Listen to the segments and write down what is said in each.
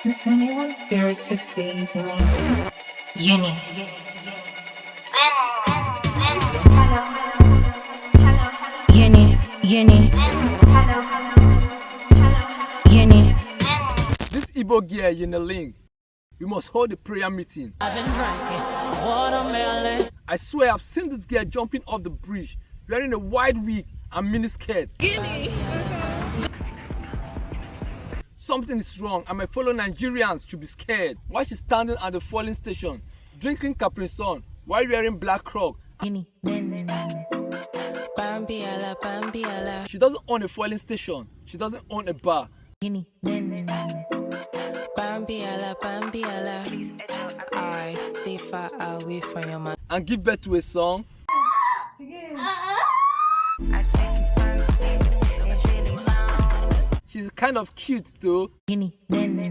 Is anyone here to save me? YinnY LiN. YinnY LiN. This Igbo gear YinnY LiN. We must hold a prayer meeting. I've been drinking watermelon. I swear I've seen this girl jumping off the bridge, wearing a wide wig and mini skirt. Something is wrong and my fellow Nigerians should be scared. Why she's standing at the fueling station, drinking Capri Sun, while wearing black croc. YinnY LiN. She doesn't own a fueling station. She doesn't own a bar. YinnY LiN. I stay far away from your man. And give birth to a song. She's kind of cute though. YinnY LiN.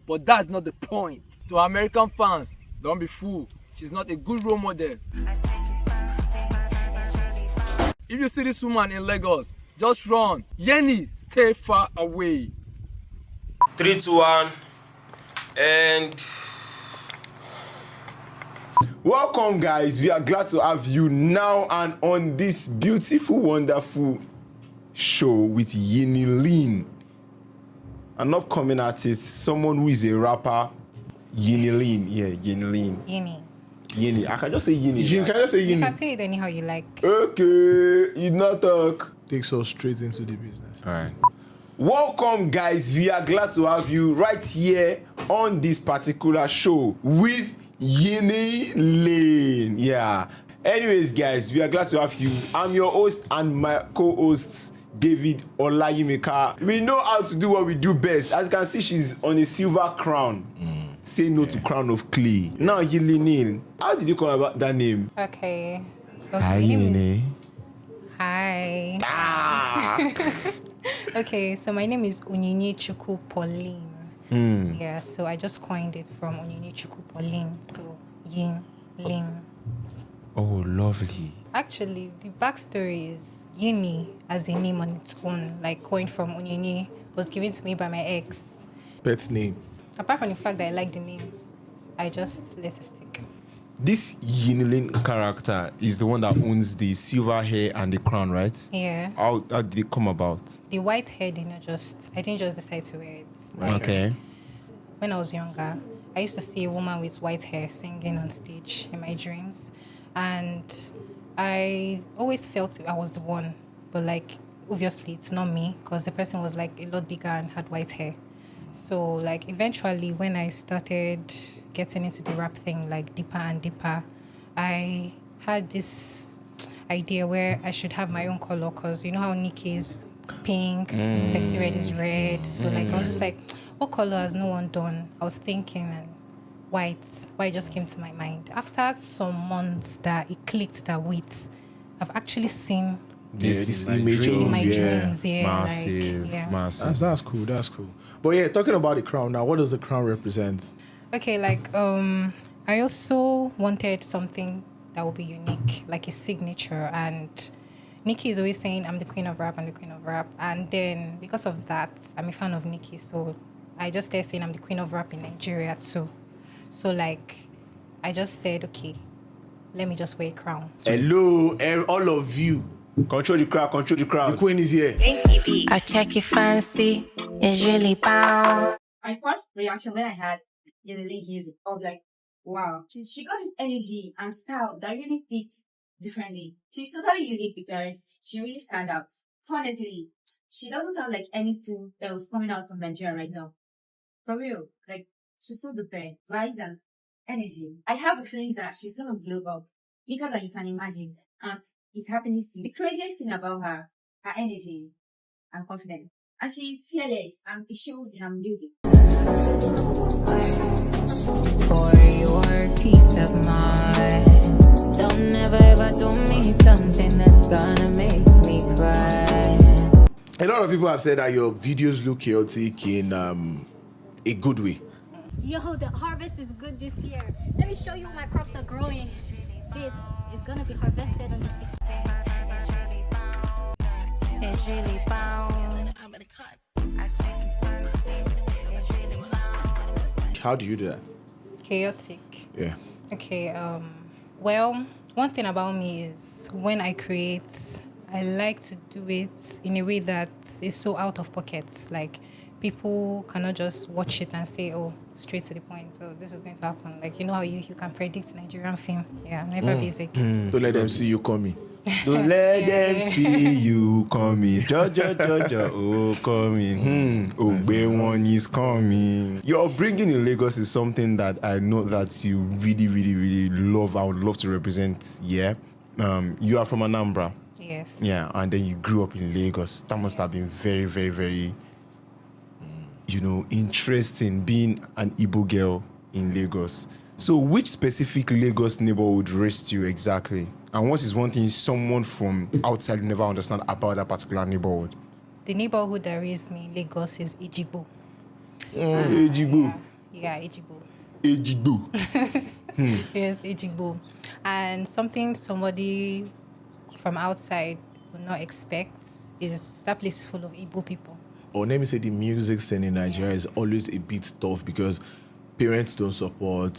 But that's not the point. To our American fans, don't be fooled. She's not a good role model. If you see this woman in Lagos, just run. YinnY, stay far away. 3, 2, 1, and welcome, guys. We are glad to have you now and on this beautiful, wonderful show with YinnY LiN, an upcoming artist, someone who is a rapper. YinnY LiN, yeah, YinnY LiN. YinnY. I can just say YinnY. You can just say You YinnY. can say it anyhow you like. Okay, you not talk. Takes us straight into the business. All right. Welcome, guys. We are glad to have you right here on this particular show with YinnY LiN. Yeah. Anyways, guys, we are glad to have you. I'm your host and my co-host, David Olayimika. We know how to do what we do best. As you can see, she's on a silver crown. Say no to crown of clay. Now, YinnY LiN, how did you come about that name? Okay. Hi, my name YinnY. is- Hi. Okay, so my name is Onyinye Chukwu Pauline. Yeah, so I just coined it from Onyinye Chukwu Pauline. So YinnY LiN. Oh, lovely. Actually, the backstory is YinnY as a name on its own, like coined from Onyinye, was given to me by my ex. Pet's name. Apart from the fact that I like the name, I just let it stick. This YinnY LiN character is the one that owns the silver hair and the crown, right? Yeah. How did it come about? The white hair I didn't just decide to wear it. Okay. When I was younger, I used to see a woman with white hair singing on stage in my dreams. And I always felt I was the one. But like, obviously it's not me because the person was like a lot bigger and had white hair. So like eventually when I started getting into the rap thing like deeper and deeper, I had this idea where I should have my own color because you know how Nicki is pink, Sexy Red is red. So like I was just like, what color has no one done? I was thinking and white just came to my mind. After some months that it clicked that wait, I've actually seen This image of in my dreams, yeah. Massive, like, yeah. massive. That's cool. That's cool. But yeah, talking about the crown now, what does the crown represent? Okay, like I also wanted something that would be unique, like a signature. And Nicki is always saying I'm the queen of rap, I'm the queen of rap. And then because of that, I'm a fan of Nicki, so I just started saying I'm the queen of rap in Nigeria too. So like I just said, okay, let me just wear a crown. Hello, all of you. Control the crowd, control the crowd. The queen is here. I check your fancy. It's really bound. My first reaction when I had YinnY LiN's music, I was like, wow. She got this energy and style that really fits differently. She's totally unique because she really stands out. Honestly, she doesn't sound like anything that was coming out from Nigeria right now. For real, like, she's so different. Vibes and energy. I have the feelings that she's gonna blow up bigger than you can imagine. And it's happening soon. The craziest thing about her energy and confidence. And she's fearless and it shows in her music. For your peace of mind, don't never ever do me something that's gonna make me cry. A lot of people have said that your videos look chaotic in a good way. Yo, the harvest is good this year. Let me show you how my crops are growing. This is gonna be harvested on the 16th. It's really bound. How do you do that? Chaotic. Yeah. Okay. Well, one thing about me is when I create, I like to do it in a way that is so out of pocket. Like people cannot just watch it and say, "Oh, straight to the point." So this is going to happen. Like you know how you can predict Nigerian film. Yeah, never basic. Don't let them see you coming. Don't let them see you coming. Jojo, oh, coming. One is coming. Your upbringing in Lagos is something that I know that you really, really, really love. I would love to represent. Yeah. You are from Anambra. Yes. Yeah, and then you grew up in Lagos. That must have been very, very, very, interesting being an Igbo girl in Lagos. So which specific Lagos neighborhood raised you exactly? And what is one thing someone from outside will never understand about that particular neighborhood? The neighborhood that raised me in Lagos is Ejigbo. Ejigbo. Yeah, Ejigbo. Ejigbo. Yes, Ejigbo. And something somebody from outside would not expect is that place is full of Igbo people. Or let me say the music scene in Nigeria is always a bit tough because parents don't support,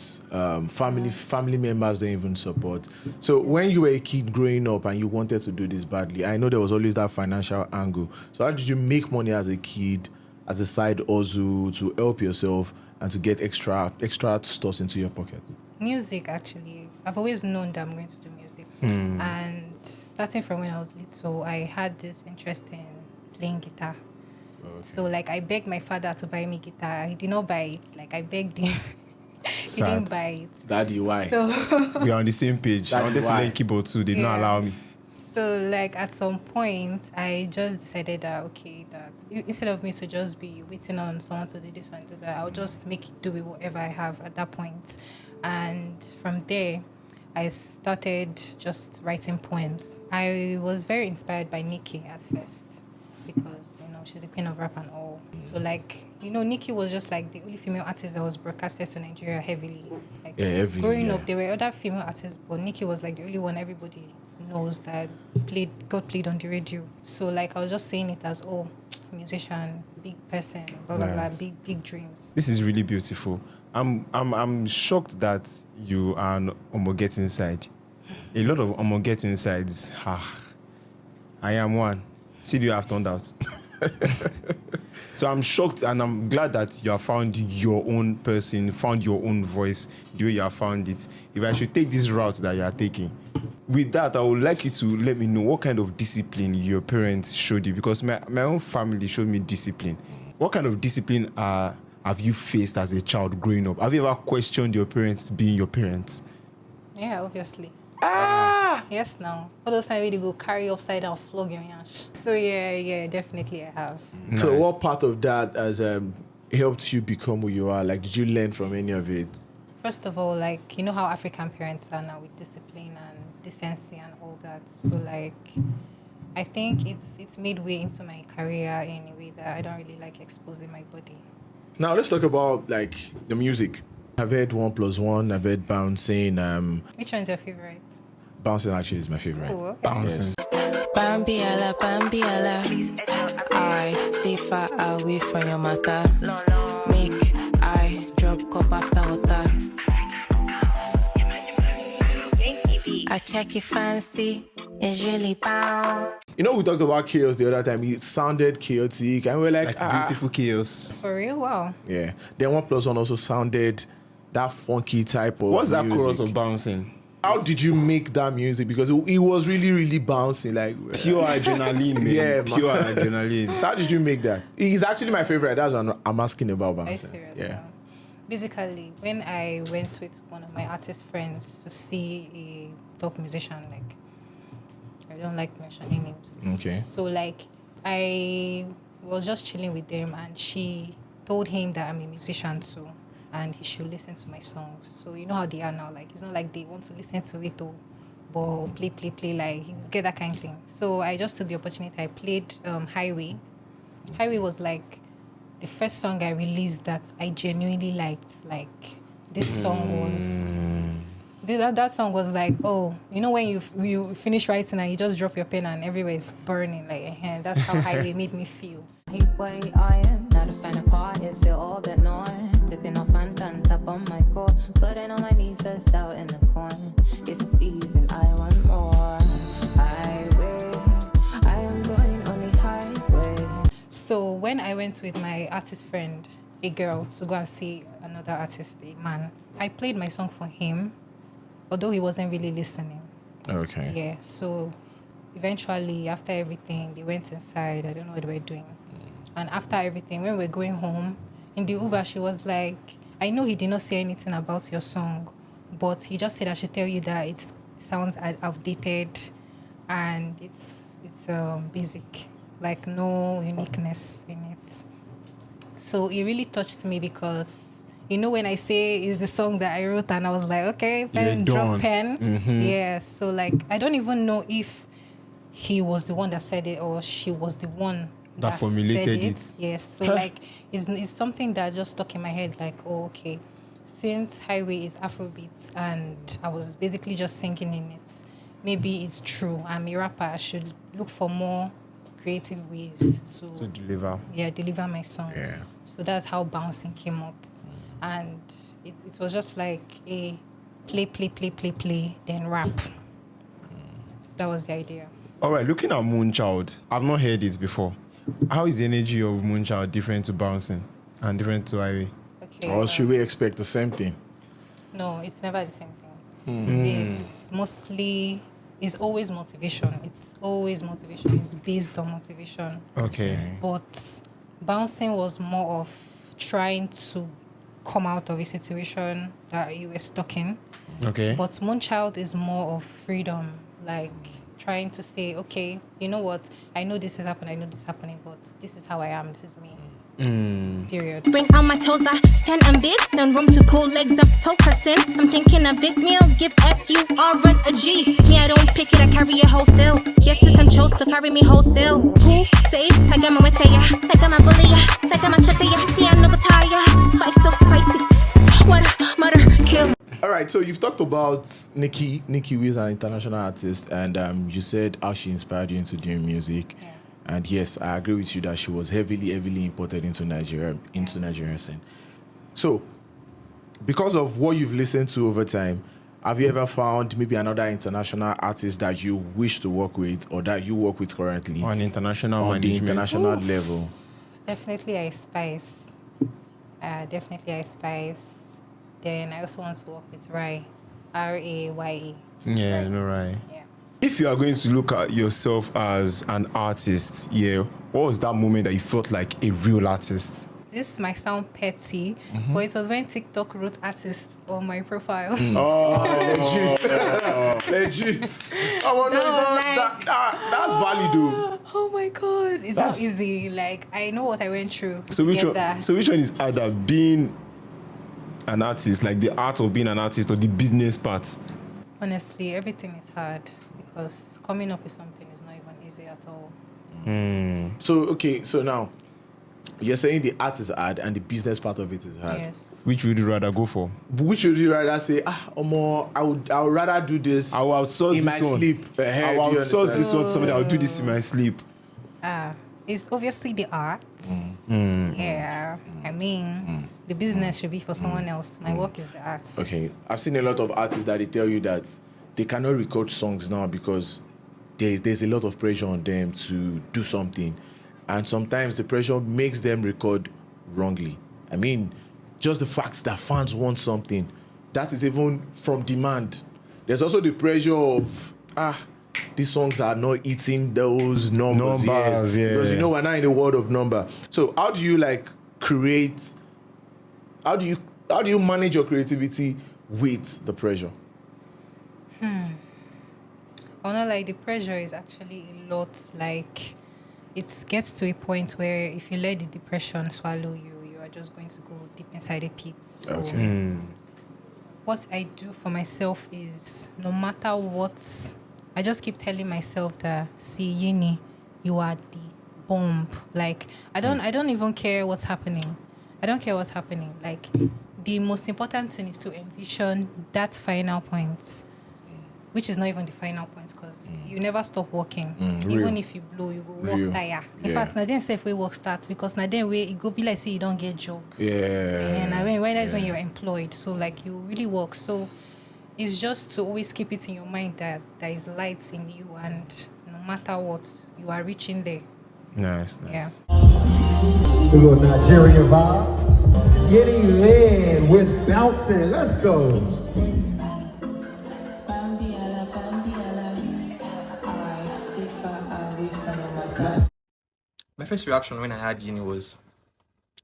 family members don't even support. So when you were a kid growing up and you wanted to do this badly, I know there was always that financial angle. So how did you make money as a kid, as a side hustle to help yourself and to get extra stuff into your pocket? Music, actually. I've always known that I'm going to do music. And starting from when I was little, I had this interest in playing guitar. Okay. So, like, I begged my father to buy me guitar. He did not buy it. Like, I begged him. He didn't buy it. Daddy, why? So we are on the same page. Daddy, I wanted to learn keyboard too. They did not allow me. So, like, at some point, I just decided that, okay, that instead of me to just be waiting on someone to do this and do that, I'll just make it do with whatever I have at that point. And from there, I started just writing poems. I was very inspired by Nicki at first because, she's the queen of rap and all. So, like, Nicki was just like the only female artist that was broadcasted to Nigeria heavily. Like, growing up, there were other female artists, but Nicki was like the only one everybody knows that got played on the radio. So, like, I was just saying it as, musician, big person, blah, blah, blah, big dreams. This is really beautiful. I'm shocked that you are an Omo Get Inside. A lot of Omo Get Insides. I am one. See, you have turned out. So I'm shocked and I'm glad that you have found your own person, found your own voice, the way you have found it. If I should take this route that you are taking, with that, I would like you to let me know what kind of discipline your parents showed you, because my own family showed me discipline. What kind of discipline have you faced as a child growing up? Have you ever questioned your parents being your parents? Yeah, obviously. Yes, now. All those times they go carry upside down, flog your yash. So yeah, definitely I have. Nice. So what part of that has helped you become who you are? Like, did you learn from any of it? First of all, like, you know how African parents are now with discipline and decency and all that. So, like, I think it's made way into my career in a way that I don't really like exposing my body. Now let's talk about, like, the music. I've heard 1+1, I've heard Bouncing. Which one's your favorite? Bouncing actually is my favorite. Oh, okay. Bouncing. Bambiella, I stay far away from your matter. Make I drop cup after water. I check your fancy, it's really bound. We talked about chaos the other time. It sounded chaotic, and we're like beautiful chaos. For real? Wow. Yeah. Then 1+1 also sounded that funky type of What's that music. chorus of Bouncing? How did you make that music? Because it was really, really bouncing, like pure adrenaline, man. Yeah, pure adrenaline. So how did you make that? It's actually my favorite. That's what I'm asking about Are you Bouncing. serious? Yeah. Now? Basically, when I went with one of my artist friends to see a top musician, like, I don't like mentioning names. Okay. So, like, I was just chilling with them, and she told him that I'm a musician too, and he should listen to my songs. So you know how they are now. Like, it's not like they want to listen to it or but play, like, you get that kind of thing. So I just took the opportunity. I played Highway. Highway was like the first song I released that I genuinely liked. Like, this song was That song was like, oh, you know when you finish writing and you just drop your pen and everywhere is burning, like, that's how Highway made me feel. Way I am not a fan of quiet, feel all that noise. Sipping on Fanta on top on my core, putting on my knee first out in the corner. It's season, I want more. Highway, I am going on the highway. So when I went with my artist friend, a girl, to go and see another artist, a man, I played my song for him, although he wasn't really listening. Okay. Yeah, so eventually, after everything, they went inside. I don't know what they were doing. And after everything, when we were going home, in the Uber, she was like, I know he did not say anything about your song, but he just said I should tell you that it sounds outdated and it's basic, like no uniqueness in it. So it really touched me because, when I say it's the song that I wrote and I was like, okay, pen, drop pen. Mm-hmm. Yeah, so like, I don't even know if he was the one that said it or she was the one that formulated said it. Yes, so like it's something that just stuck in my head. Like, oh, okay, since Highway is Afrobeats and I was basically just singing in it, maybe it's true. I'm a rapper. I should look for more creative ways to deliver. Yeah, deliver my songs. Yeah. So that's how bouncing came up, and it was just like a play, then rap. That was the idea. All right, looking at Moonchild, I've not heard it before. How is the energy of Moonchild different to bouncing and different to Highway? Okay. Or should we expect the same thing? No, it's never the same thing. It's always motivation. It's always motivation. It's based on motivation. Okay. But bouncing was more of trying to come out of a situation that you were stuck in. Okay. But Moonchild is more of freedom, like trying to say, okay, you know what? I know this is happening, I know this is happening, but this is how I am, this is me. Period. Bring out my toes, I stand and big. No room to pull legs up, focusing. I'm thinking a big meal, give F you or run a G. Me, I don't pick it, I carry it wholesale. Yes, I'm chose to carry me wholesale. Who say, I got my with ya, I got my bully ya, I got my chucker ya. See, I'm no tire, but it's so spicy. What a murder, kill. All right, so you've talked about Nikki, who is an international artist, and you said how she inspired you into doing music. Yeah. And yes, I agree with you that she was heavily imported into Nigeria, Nigerian scene. So, because of what you've listened to over time, have you ever found maybe another international artist that you wish to work with or that you work with currently? On international on the management. international level? Definitely I Spice. Then I also want to work with Rai. Raye. Yeah, Rai. no, right. Yeah. If you are going to look at yourself as an artist, what was that moment that you felt like a real artist? This might sound petty, but it was when TikTok wrote artist on my profile. Oh, legit. That's valid though. Oh my God, it's not easy. Like, I know what I went through. So which one is either being an artist, like the art of being an artist, or the business part? Honestly, everything is hard because coming up with something is not even easy at all. So now you're saying the art is hard and the business part of it is hard. Yes. Which would you rather go for? Which would you rather say, I would rather do this I will outsource in my this one. sleep. I will outsource this one to somebody. I will do this in my sleep. It's obviously the art. Yeah. I mean, the business should be for someone else. My work is the art. Okay. I've seen a lot of artists that they tell you that they cannot record songs now because there's a lot of pressure on them to do something. And sometimes the pressure makes them record wrongly. I mean, just the fact that fans want something, that is even from demand. There's also the pressure of, these songs are not eating those numbers. Yes. Yeah. Because we're not in the world of number. So how do you how do you manage your creativity with the pressure? The pressure is actually a lot. Like, it gets to a point where if you let the depression swallow you, you are just going to go deep inside a pit. So what I do for myself is, no matter what, I just keep telling myself that, see, YinnY, you are the bomb. Like, I don't even care what's happening. I don't care what's happening. Like, the most important thing is to envision that final point, which is not even the final point, because you never stop working. Even if you blow, you go work tire. In fact, na then safe way work starts, because na then way it go be like say you don't get job. And I mean, when that is when you're employed, so like you really work. So it's just to always keep it in your mind that there is lights in you, and no matter what, you are reaching there. Nice. Yeah. We go Nigerian vibe. YinnY LiN with bouncing. Let's go. My first reaction when I heard YinnY was,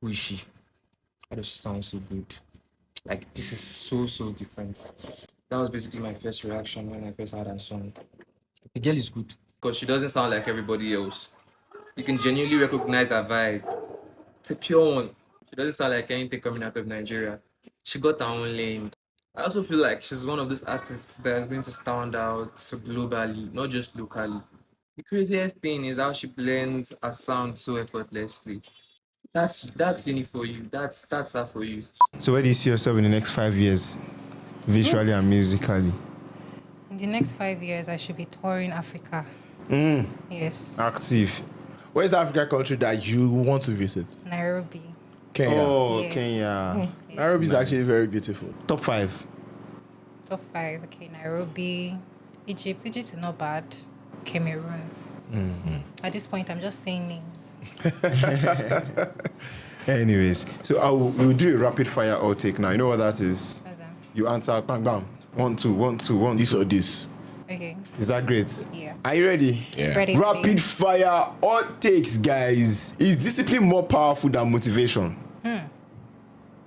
who is she? Why does she sound so good? Like, this is so different. That was basically my first reaction when I first heard her song. The girl is good because she doesn't sound like everybody else. You can genuinely recognize her vibe. It's a pure one. She doesn't sound like anything coming out of Nigeria. She got her own lane. I also feel like she's one of those artists that is going to stand out globally, not just locally. The craziest thing is how she blends her sound so effortlessly. That's YinnY for you. That's her for you. So where do you see yourself in the next 5 years, visually and musically? In the next 5 years, I should be touring Africa. Yes. Active. Where's the African country that you want to visit? Nairobi. Kenya. Oh, Yes. Kenya. Nairobi is actually very beautiful. Top 5. Top 5. Okay, Nairobi. Egypt. Egypt is not bad. Cameroon. At this point, I'm just saying names. Anyways, so we'll do a rapid fire outtake now. You know what that is? What's that? You answer, bang, bang. 1, 2, 1, 2, 1, This 2. or this. Okay. Is that great? Yeah. Are you ready? Yeah. Ready. Rapid please. fire outtakes, guys. Is discipline more powerful than motivation?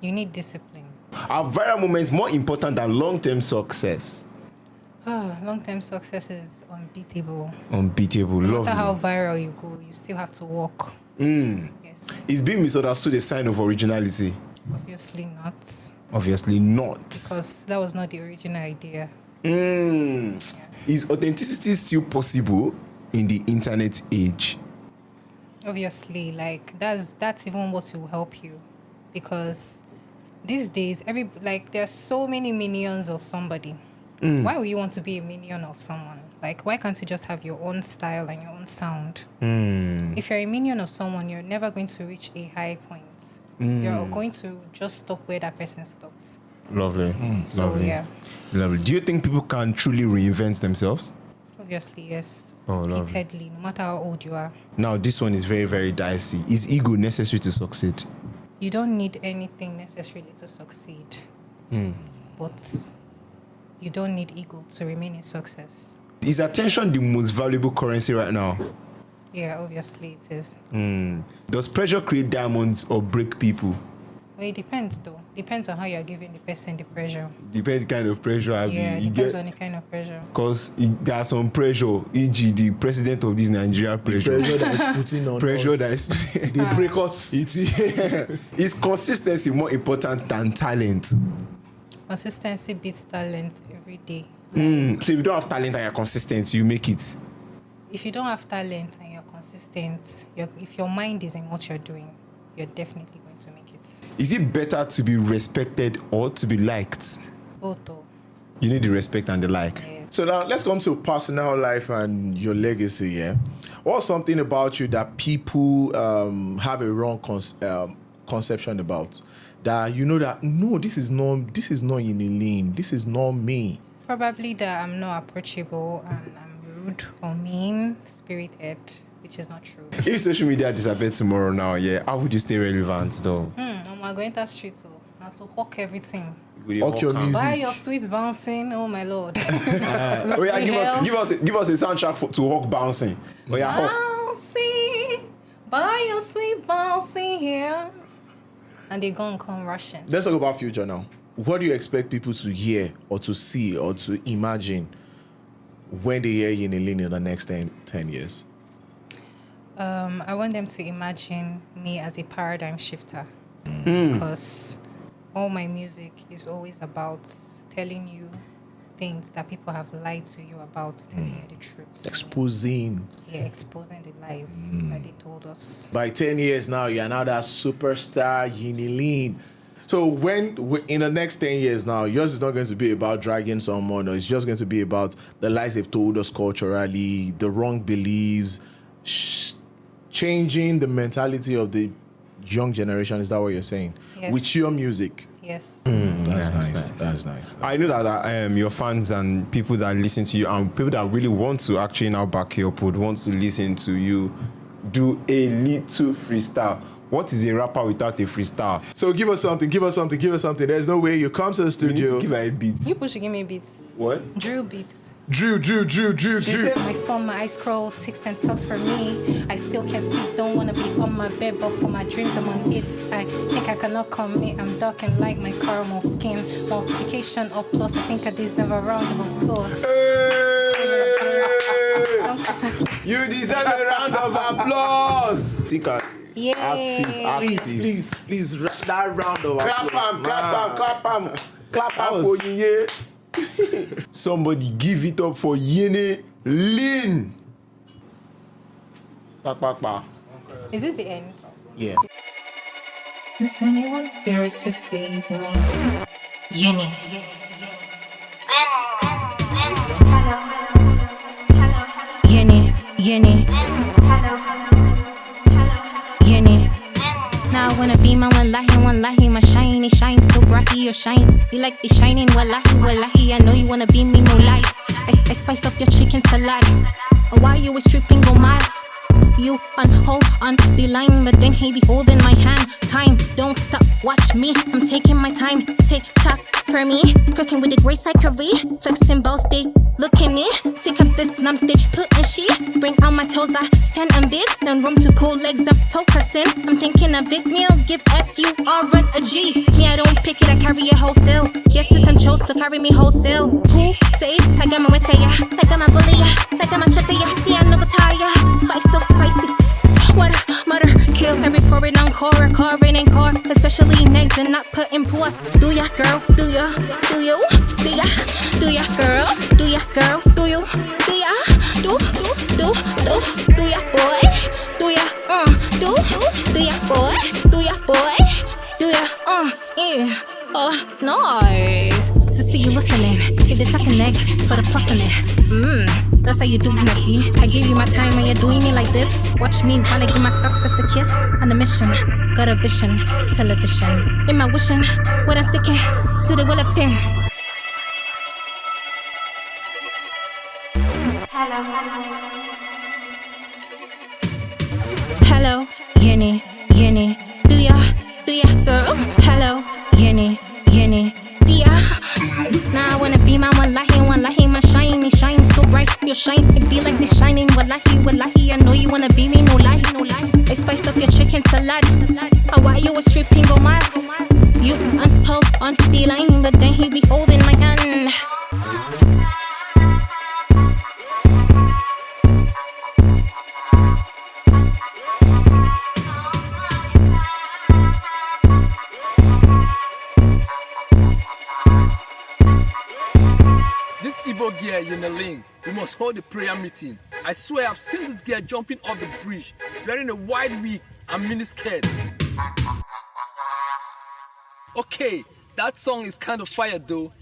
You need discipline. Are viral moments more important than long-term success? Long-term success is unbeatable. Unbeatable. No matter how Lovely. viral you go, you still have to walk. Yes. Is being misunderstood a sign of originality? Obviously not. Obviously not. Because that was not the original idea. Is authenticity still possible in the internet age? Obviously, like that's even what will help you, because these days there's so many minions of somebody. Why would you want to be a minion of someone? Like, why can't you just have your own style and your own sound? If you're a minion of someone, you're never going to reach a high point. You're going to just stop where that person stopped. Lovely. So Lovely. yeah, Lovely. Do you think people can truly reinvent themselves? obviously yes. Oh, lovely. Repeatedly, no matter how old you are. Now, this one is very, very dicey. Is ego necessary to succeed? You don't need anything necessarily to succeed, but you don't need ego to remain in success. Is attention the most valuable currency right now? Yeah, obviously it is. Does pressure create diamonds or break people? Well, it depends though. Depends on how you're giving the person the pressure. Depends kind of pressure. Yeah, it depends on the kind of pressure. Because there's some pressure, e.g. the president of this Nigeria pressure. Pressure that is putting on Pressure us. that is They break us. Is consistency more important than talent? Consistency beats talent every day. So if you don't have talent and you're consistent, you make it. If you don't have talent and you're consistent, if your mind is in what you're doing, you're definitely going to make it. Is it better to be respected or to be liked? Both though. You need the respect and the like. Yes. So now let's come to personal life and your legacy, yeah? What's something about you that people have a wrong conception about? That you know that, no, this is not YinnY LiN. This is not me. Probably that I'm not approachable and I'm rude or mean-spirited, which is not true. If social media disappeared tomorrow now, yeah, how would you stay relevant though? I'm going to street so I have to hawk everything. Hawk your music. Buy your sweet bouncing, oh my lord. Oh yeah, give us a soundtrack to Hawk bouncing. Oh yeah, Hawk. Bouncing, buy your sweet bouncing here. And they gonna come rushing. Let's talk about future now. What do you expect people to hear or to see or to imagine when they hear YinnY LiN in the next 10 years? I want them to imagine me as a paradigm shifter, because all my music is always about telling you things that people have lied to you about, telling you the truth. Exposing. Yeah, exposing the lies that they told us. By 10 years now, you're now that superstar YinnY LiN. So when in the next 10 years now, yours is not going to be about dragging someone, or it's just going to be about the lies they've told us culturally, the wrong beliefs, changing the mentality of the young generation. Is that what you're saying? Yes. With your music. Yes. That's nice. That's nice. I know that your fans and people that listen to you and people that really want to actually now back you up would want to listen to you do a little freestyle. What is a rapper without a freestyle? So give us something. There's no way you come to the studio. You need to give her a beat. You people should give me beats. What? Drew beats. Drew. My phone, my eyes scroll, ticks and talks for me. I still can't sleep, don't wanna be on my bed, but for my dreams I'm on it. I think I cannot commit, I'm dark and light, my caramel skin. Multiplication or plus, I think I deserve a round of applause. You deserve a round of applause. Yay. Active. Please, that round of applause. Clap for YinnY. Somebody give it up for YinnY LiN. Is this the end? Yeah. Is anyone here to save me? YinnY. YinnY. Now I wanna be my wallahi, my shiny, shine so bright, you shine. You like the shining, wallahi, I know you wanna be me, no lie. I spice up your chicken salad. Why you was tripping, go miles? You hold on the line, but then he be holding my hand. Time, don't stop, watch me. I'm taking my time, tick tock for me. Cooking with the grace I curry. Flexing both day, look at me. Sick of this numbstay, putting shit. Bring out my toes, I stand and bit. No room to pull legs, I'm focusing. I'm thinking of it, meal, give F you, or run a G. Me, I don't pick it, I carry it wholesale. Yes, I'm chose to carry me wholesale. Who say, I got my with ya, I got my bully ya, I got my chucker ya. See, I'm no tire, but so spicy. What a murder, kill every foreign encore, and core, especially negs and not putting pause. Do ya, girl? Do ya? Do you? Do ya? Do ya, girl? Do ya, girl? Do you? Do ya? Do ya, boy? Do ya? Do ya, boy? Do ya, boy? Do ya? Yeah. Oh, nice to see you listening. If they talking neck for the fucking it. That's how you do me, nigga. I give you my time and you're doing me like this. Watch me wanna give my success a kiss. On a mission, got a vision, television. In my wishing, what I sick to the will of fin. Hello, YinnY. Do ya, girl? Hello, YinnY. Do ya? Now I wanna be my wallahi, my shiny, shine so bright. You shine, it be like the shining, wallahi, I know you wanna be me, no lie. I spice up your chicken salad. Why you was stripping, go miles? You hold on the line, but then he be holding my hand. This Igbo girl, YinnY LiN, we must hold a prayer meeting. I swear I've seen this girl jumping off the bridge, wearing a wide wig and mini skirt. Okay, that song is kind of fire though.